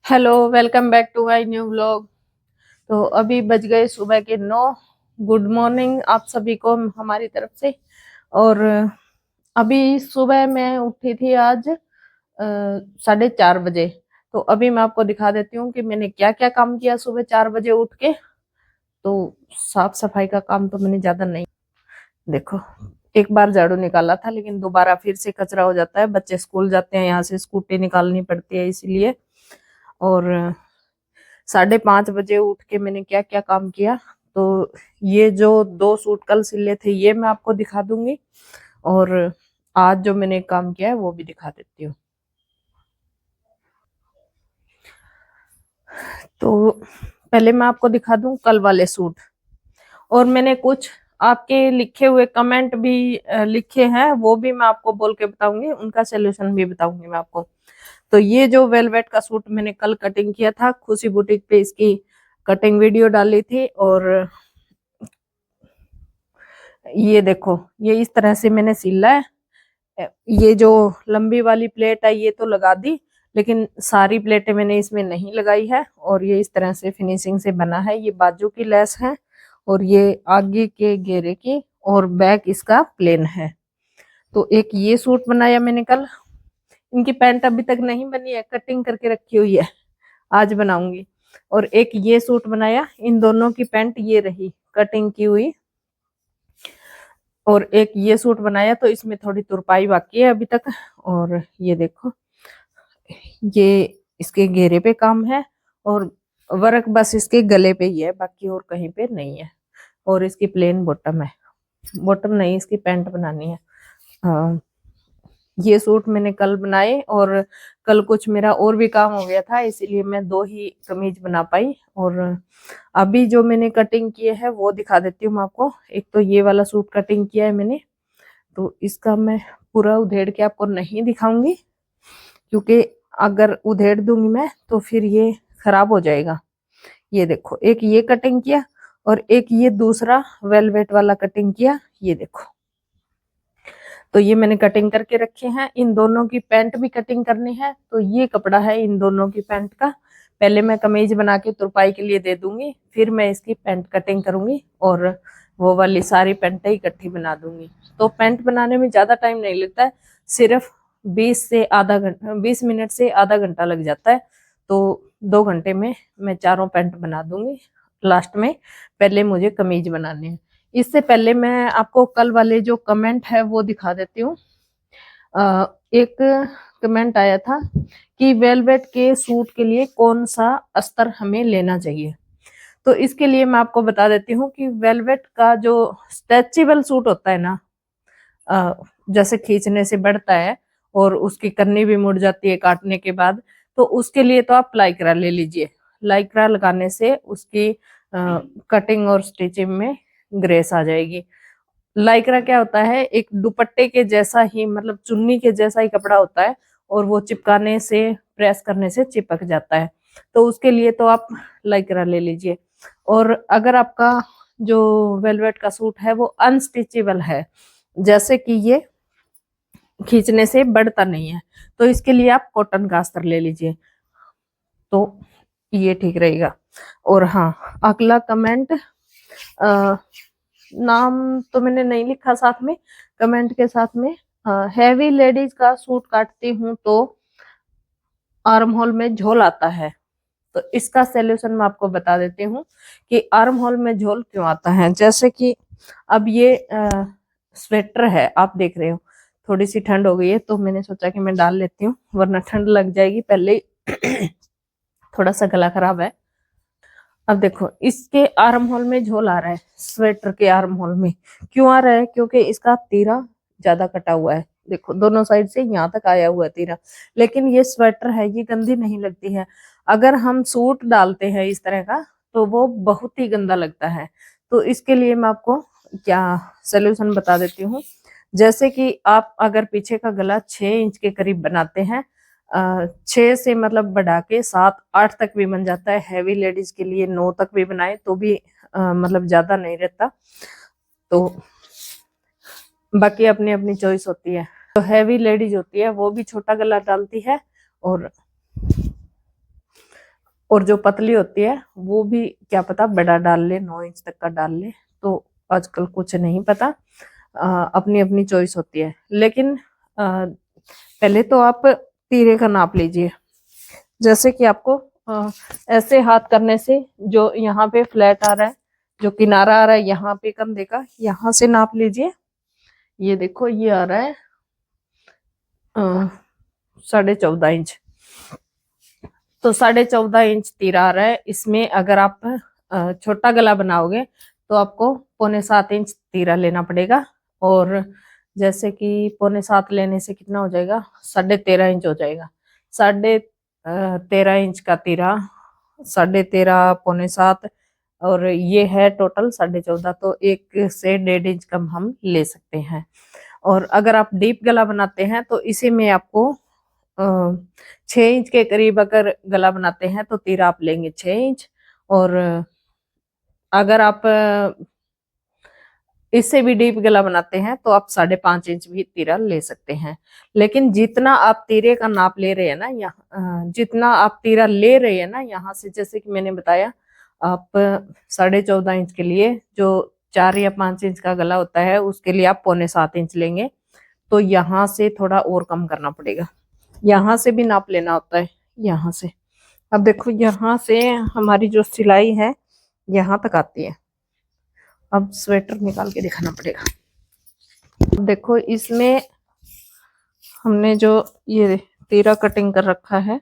Hello, welcome back to my new vlog. तो अभी बज गए सुबह के 9। गुड मॉर्निंग आप सभी को हमारी तरफ से। और अभी सुबह मैं उठी थी आज 4:30 बजे। तो अभी मैं आपको दिखा देती हूँ कि मैंने क्या क्या काम किया सुबह 4 बजे उठ के। तो साफ सफाई का काम तो मैंने ज्यादा नहीं, देखो, एक बार झाड़ू निकाला था लेकिन दोबारा फिर से कचरा हो जाता है। बच्चे स्कूल जाते हैं, यहाँ से स्कूटी निकालनी पड़ती है इसलिए। और 5:30 बजे उठ के मैंने क्या क्या काम किया, तो ये जो 2 सूट कल सिले थे ये मैं आपको दिखा दूंगी। और आज जो मैंने काम किया है वो भी दिखा देती हूँ। तो पहले मैं आपको दिखा दूं कल वाले सूट। और मैंने कुछ आपके लिखे हुए कमेंट भी लिखे हैं, वो भी मैं आपको बोल के बताऊंगी, उनका सोल्यूशन भी बताऊंगी मैं आपको। तो ये जो वेलवेट का सूट मैंने कल कटिंग किया था, खुशी बुटीक पे इसकी कटिंग वीडियो डाली थी। और ये देखो, ये इस तरह से मैंने सिला है। ये जो लंबी वाली प्लेट है ये तो लगा दी, लेकिन सारी प्लेटें मैंने इसमें नहीं लगाई है। और ये इस तरह से फिनिशिंग से बना है। ये बाजू की लेस है और ये आगे के घेरे की, और बैक इसका प्लेन है। तो एक ये सूट बनाया मैंने कल। इनकी पैंट अभी तक नहीं बनी है, कटिंग करके रखी हुई है, आज बनाऊंगी। और एक ये सूट बनाया, इन दोनों की पैंट ये रही कटिंग की हुई। और एक ये सूट बनाया, तो इसमें थोड़ी तुरपाई बाकी है अभी तक। और ये देखो, ये इसके घेरे पे काम है और वर्क बस इसके गले पे ही है, बाकी और कहीं पे नहीं है। और इसकी प्लेन बॉटम है, बॉटम नहीं इसकी पैंट बनानी है। ये सूट मैंने कल बनाए, और कल कुछ मेरा और भी काम हो गया था, इसीलिए मैं 2 ही कमीज बना पाई। और अभी जो मैंने कटिंग किए है वो दिखा देती हूँ मैं आपको। एक तो ये वाला सूट कटिंग किया है मैंने, तो इसका मैं पूरा उधेड़ के आपको नहीं दिखाऊंगी, क्योंकि अगर उधेड़ दूंगी मैं तो फिर ये खराब हो जाएगा। ये देखो, एक ये कटिंग किया और एक ये दूसरा वेलवेट वाला कटिंग किया, ये देखो। तो ये मैंने कटिंग करके रखे हैं। इन दोनों की पैंट भी कटिंग करनी है, तो ये कपड़ा है इन दोनों की पैंट का। पहले मैं कमीज बना के तुरपाई के लिए दे दूंगी, फिर मैं इसकी पैंट कटिंग करूंगी और वो वाली सारी पैंटें इकट्ठी बना दूंगी। तो पैंट बनाने में ज्यादा टाइम नहीं लगता है, सिर्फ 20 मिनट से आधा घंटा लग जाता है। तो 2 घंटे में मैं चारों पैंट बना दूंगी लास्ट में। पहले मुझे कमीज बनाने हैं। इससे पहले मैं आपको कल वाले जो कमेंट है वो दिखा देती हूँ। एक कमेंट आया था कि वेलवेट के सूट के लिए कौन सा अस्तर हमें लेना चाहिए। तो इसके लिए मैं आपको बता देती हूँ कि वेलवेट का जो स्ट्रेचेबल सूट होता है ना, जैसे खींचने से बढ़ता है और उसकी कन्नी भी मुड़ जाती है काटने के बाद, तो उसके लिए तो आप लाइक्रा ले लीजिए। लाइक्रा लगाने से उसकी कटिंग और स्टिचिंग में ग्रेस आ जाएगी। लाइक्रा क्या होता है, एक दुपट्टे के जैसा ही, मतलब चुन्नी के जैसा ही कपड़ा होता है, और वो चिपकाने से, प्रेस करने से चिपक जाता है। तो उसके लिए तो आप लाइक्रा ले लीजिए। और अगर आपका जो वेलवेट का सूट है वो अनस्टिचेबल है, जैसे कि ये खींचने से बढ़ता नहीं है, तो इसके लिए आप कॉटन का अस्तर ले लीजिए, तो ये ठीक रहेगा। और हाँ, अगला कमेंट, नाम तो मैंने नहीं लिखा साथ में, कमेंट के साथ में, हैवी लेडीज का सूट काटती हूँ तो आर्म होल में झोल आता है। तो इसका सॉल्यूशन मैं आपको बता देती हूँ कि आर्म होल में झोल क्यों आता है। जैसे कि अब ये स्वेटर है, आप देख रहे हो, थोड़ी सी ठंड हो गई है तो मैंने सोचा कि मैं डाल लेती हूँ, वरना ठंड लग जाएगी पहले ही। थोड़ा सा गला खराब है। अब देखो, इसके आर्म होल में झोल आ रहा है, स्वेटर के आर्म होल में क्यों आ रहा है, क्योंकि इसका तीरा ज्यादा कटा हुआ है। देखो, दोनों साइड से यहाँ तक आया हुआ है तीरा। लेकिन ये स्वेटर है, ये गंदी नहीं लगती है। अगर हम सूट डालते हैं इस तरह का तो वो बहुत ही गंदा लगता है। तो इसके लिए मैं आपको क्या सोल्यूशन बता देती हूँ। जैसे कि आप अगर पीछे का गला 6 इंच के करीब बनाते हैं, 6 से मतलब बढ़ा के 7-8 तक भी बन जाता है। हैवी लेडीज के लिए 9 तक भी बनाए तो भी मतलब ज्यादा नहीं रहता। तो बाकी अपनी अपनी चॉइस होती है। तो हैवी लेडीज होती है वो भी छोटा गला डालती है, और और जो पतली होती है वो भी क्या पता बड़ा डाल ले, 9 इंच तक का डाल ले, तो आजकल कुछ नहीं पता, अपनी अपनी चॉइस होती है। लेकिन पहले तो आप तीरे का नाप लीजिए। जैसे कि आपको ऐसे हाथ करने से जो यहाँ पे फ्लैट आ रहा है, जो किनारा आ रहा है, यहाँ पे कंधे का, यहाँ से नाप लीजिए। ये देखो ये आ रहा है 14.5 इंच। तो 14.5 इंच तीरा आ रहा है। इसमें अगर आप छोटा गला बनाओगे तो आपको 6.25 इंच तीरा लेना पड़ेगा। और जैसे कि 6.25 लेने से कितना हो जाएगा, 13.5 इंच हो जाएगा। 13.5 इंच का तीरा, 13.5, 6.25, और ये है टोटल 14.5। तो 1 से 1.5 इंच कम हम ले सकते हैं। और अगर आप डीप गला बनाते हैं तो इसी में आपको 6 इंच के करीब अगर गला बनाते हैं तो तीरा आप लेंगे 6 इंच। और अगर आप इससे भी डीप गला बनाते हैं तो आप 5.5 इंच भी तीरा ले सकते हैं। लेकिन जितना आप तीरे का नाप ले रहे हैं ना, यहाँ जितना आप तीरा ले रहे हैं ना यहाँ से, जैसे कि मैंने बताया, आप 14.5 इंच के लिए जो 4 या 5 इंच का गला होता है उसके लिए आप 6.25 इंच लेंगे। तो यहाँ से थोड़ा और कम करना पड़ेगा, यहाँ से भी नाप लेना होता है, यहाँ से। अब देखो यहाँ से हमारी जो सिलाई है यहाँ तक आती है। अब स्वेटर निकाल के दिखाना पड़ेगा। अब देखो इसमें हमने जो ये तीरा कटिंग कर रखा है,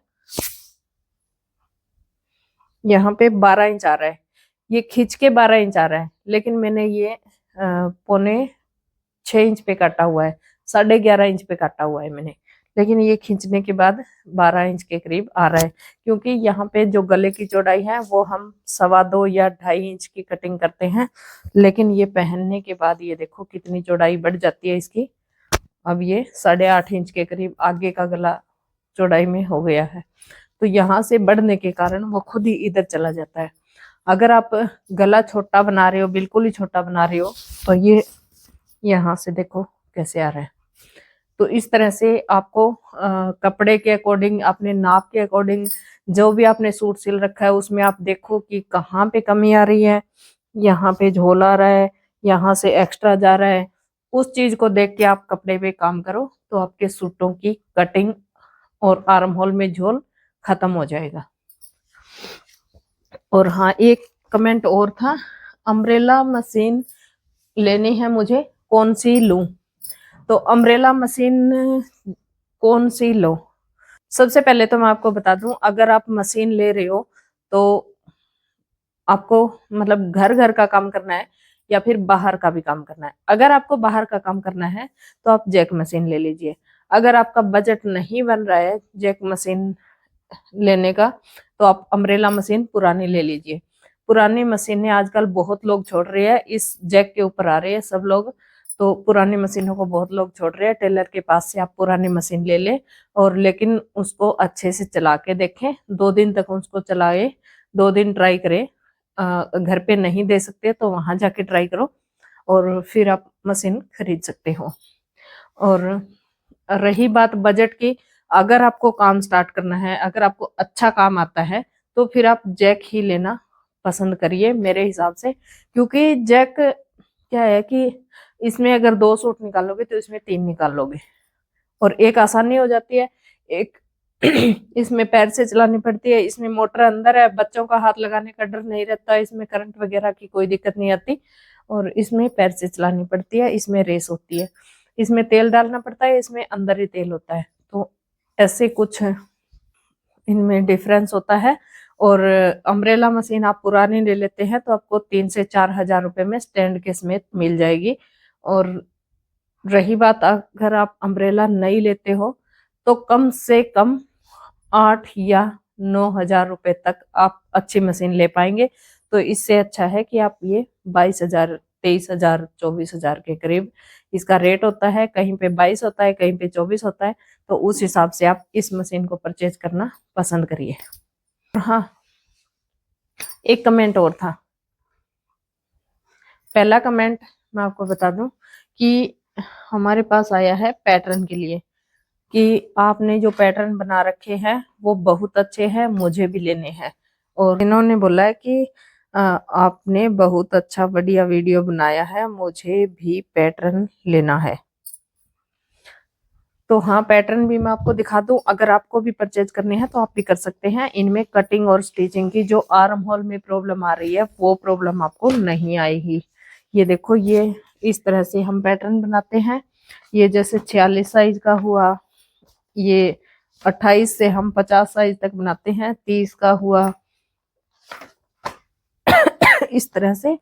यहाँ पे 12 इंच आ रहा है। ये खींच के 12 इंच आ रहा है, लेकिन मैंने ये 6.25 इंच पे काटा हुआ है, 11.5 इंच पे काटा हुआ है मैंने। लेकिन ये खींचने के बाद 12 इंच के करीब आ रहा है, क्योंकि यहाँ पे जो गले की चौड़ाई है वो हम 2.25 या 2.5 इंच की कटिंग करते हैं। लेकिन ये पहनने के बाद ये देखो कितनी चौड़ाई बढ़ जाती है इसकी। अब ये 8.5 इंच के करीब आगे का गला चौड़ाई में हो गया है। तो यहाँ से बढ़ने के कारण वो खुद ही इधर चला जाता है। अगर आप गला छोटा बना रहे हो, बिल्कुल ही छोटा बना रहे हो, तो ये यहाँ से देखो कैसे आ रहा है। तो इस तरह से आपको कपड़े के अकॉर्डिंग, अपने नाप के अकॉर्डिंग, जो भी आपने सूट सिल रखा है उसमें आप देखो कि कहाँ पे कमी आ रही है, यहाँ पे झोल आ रहा है, यहाँ से एक्स्ट्रा जा रहा है। उस चीज को देख के आप कपड़े पे काम करो तो आपके सूटों की कटिंग और आर्म होल में झोल खत्म हो जाएगा। और हाँ, एक कमेंट और था, अम्ब्रेला मशीन लेनी है मुझे, कौन सी लूं? तो अम्ब्रेला मशीन कौन सी लो? सबसे पहले तो मैं आपको बता दूं, अगर आप मशीन ले रहे हो तो आपको मतलब घर घर का काम करना है या फिर बाहर का भी काम करना है। अगर आपको बाहर का काम करना है तो आप जैक मशीन ले लीजिए। अगर आपका बजट नहीं बन रहा है जैक मशीन लेने का तो आप अम्ब्रेला मशीन पुरानी ले लीजिए। पुरानी मशीनें आजकल बहुत लोग छोड़ रहे हैं, इस जैक के ऊपर आ रहे हैं सब लोग। तो पुरानी मशीनों को बहुत लोग छोड़ रहे हैं। टेलर के पास से आप पुरानी मशीन ले लें, और लेकिन उसको अच्छे से चला के देखें, 2 दिन तक उसको चलाए, 2 दिन ट्राई करें। घर पे नहीं दे सकते तो वहां जाके ट्राई करो, और फिर आप मशीन खरीद सकते हो। और रही बात बजट की, अगर आपको काम स्टार्ट करना है, अगर आपको अच्छा काम आता है, तो फिर आप जैक ही लेना पसंद करिए मेरे हिसाब से। क्योंकि जैक क्या है कि इसमें अगर 2 सूट निकालोगे तो इसमें 3 निकाल लोगे, और एक आसानी हो जाती है, एक इसमें पैर से चलानी पड़ती है, इसमें मोटर अंदर है, बच्चों का हाथ लगाने का डर नहीं रहता, इसमें करंट वगैरह की कोई दिक्कत नहीं आती, और इसमें पैर से चलानी पड़ती है, इसमें रेस होती है, इसमें तेल डालना पड़ता है, इसमें अंदर ही तेल होता है। तो ऐसे कुछ इनमें डिफरेंस होता है। और अम्ब्रेला मशीन आप पुरानी ले लेते हैं तो आपको 3 से 4 हजार रुपए में स्टैंड के समेत मिल जाएगी। और रही बात अगर आप अम्ब्रेला नहीं लेते हो तो कम से कम 8 या 9 हजार रुपए तक आप अच्छी मशीन ले पाएंगे। तो इससे अच्छा है कि आप ये 22 हजार, 23 हजार, 24 हजार के करीब इसका रेट होता है। कहीं पे 22 होता है, कहीं पे 24 होता है। तो उस हिसाब से आप इस मशीन को परचेज करना पसंद करिए। हाँ, एक कमेंट और था। पहला कमेंट मैं आपको बता दूं कि हमारे पास आया है पैटर्न के लिए, कि आपने जो पैटर्न बना रखे हैं वो बहुत अच्छे हैं, मुझे भी लेने हैं। और इन्होंने बोला है कि आपने बहुत अच्छा बढ़िया वीडियो बनाया है, मुझे भी पैटर्न लेना है। तो हाँ, पैटर्न भी मैं आपको दिखा दूं, अगर आपको भी परचेज करने हैं तो आप भी कर सकते हैं। इनमें कटिंग और स्टिचिंग की जो आर्म होल में प्रॉब्लम आ रही है वो प्रॉब्लम आपको नहीं आएगी। ये देखो, ये इस तरह से हम पैटर्न बनाते हैं। ये जैसे 46 साइज का हुआ, ये 28 से हम 50 साइज तक बनाते हैं, 30 का हुआ इस तरह से।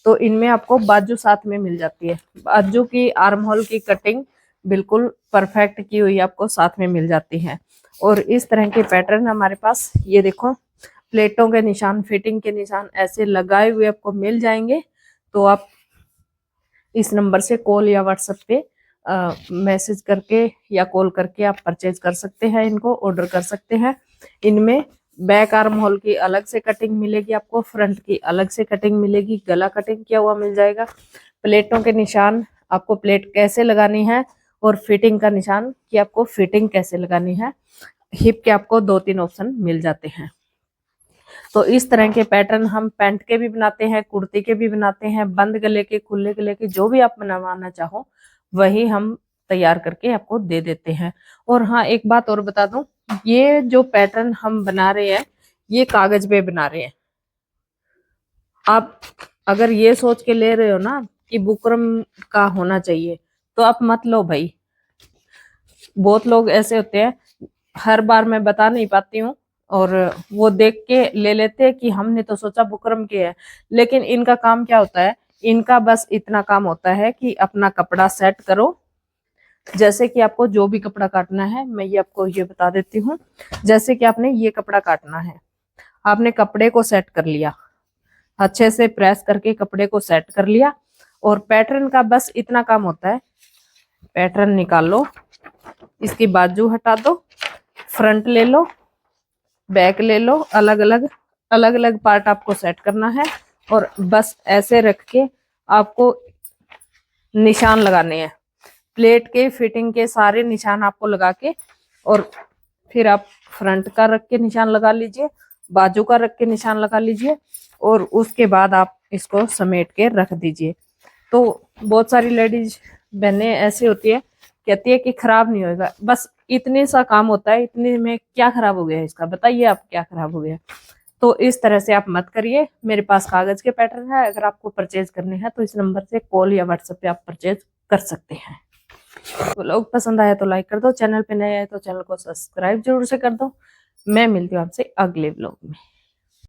तो इनमें आपको बाजू साथ में मिल जाती है, बाजू की आर्म होल की कटिंग बिल्कुल परफेक्ट की हुई आपको साथ में मिल जाती है। और इस तरह के पैटर्न हमारे पास, ये देखो, प्लेटों के निशान, फिटिंग के निशान ऐसे लगाए हुए आपको मिल जाएंगे। तो आप इस नंबर से कॉल या व्हाट्सएप पे मैसेज करके या कॉल करके आप परचेज कर सकते हैं, इनको ऑर्डर कर सकते हैं। इनमें बैक आर्म होल की अलग से कटिंग मिलेगी आपको, फ्रंट की अलग से कटिंग मिलेगी, गला कटिंग किया हुआ मिल जाएगा। प्लेटों के निशान, आपको प्लेट कैसे लगानी है, और फिटिंग का निशान कि आपको फिटिंग कैसे लगानी है। हिप के आपको 2-3 ऑप्शन मिल जाते हैं। तो इस तरह के पैटर्न हम पैंट के भी बनाते हैं, कुर्ती के भी बनाते हैं, बंद गले के, खुले गले के, जो भी आप बनवाना चाहो वही हम तैयार करके आपको दे देते हैं। और हाँ, एक बात और बता दूं, ये जो पैटर्न हम बना रहे हैं ये कागज पे बना रहे हैं। आप अगर ये सोच के ले रहे हो ना कि बुकरम का होना चाहिए, तो आप मत लो भाई। बहुत लोग ऐसे होते हैं, हर बार मैं बता नहीं पाती हूँ, और वो देख के ले लेते हैं कि हमने तो सोचा बुकरम के है। लेकिन इनका काम क्या होता है, इनका बस इतना काम होता है कि अपना कपड़ा सेट करो। जैसे कि आपको जो भी कपड़ा काटना है, मैं ये आपको ये बता देती हूँ। जैसे कि आपने ये कपड़ा काटना है, आपने कपड़े को सेट कर लिया, अच्छे से प्रेस करके कपड़े को सेट कर लिया, और पैटर्न का बस इतना काम होता है, पैटर्न निकाल लो, इसकी बाजू हटा दो, फ्रंट ले लो, बैक ले लो, अलग अलग पार्ट आपको सेट करना है। और बस ऐसे रख के आपको निशान लगाने हैं, प्लेट के, फिटिंग के सारे निशान आपको लगा के, और फिर आप फ्रंट का रख के निशान लगा लीजिए, बाजू का रख के निशान लगा लीजिए, और उसके बाद आप इसको समेट के रख दीजिए। तो बहुत सारी लेडीज बहनें ऐसी होती है, कहती है कि खराब नहीं होगा, बस इतने सा काम होता है, इतने में क्या खराब हो गया इसका, बताइए आप क्या खराब हो गया। तो इस तरह से आप मत करिए। मेरे पास कागज के पैटर्न है, अगर आपको परचेज करने हैं तो इस नंबर से कॉल या व्हाट्सएप पे आप परचेज कर सकते हैं। तो लोग पसंद आया तो लाइक कर दो, चैनल पे नए आए तो चैनल को सब्सक्राइब जरूर से कर दो। मैं मिलती हूँ आपसे अगले व्लॉग में।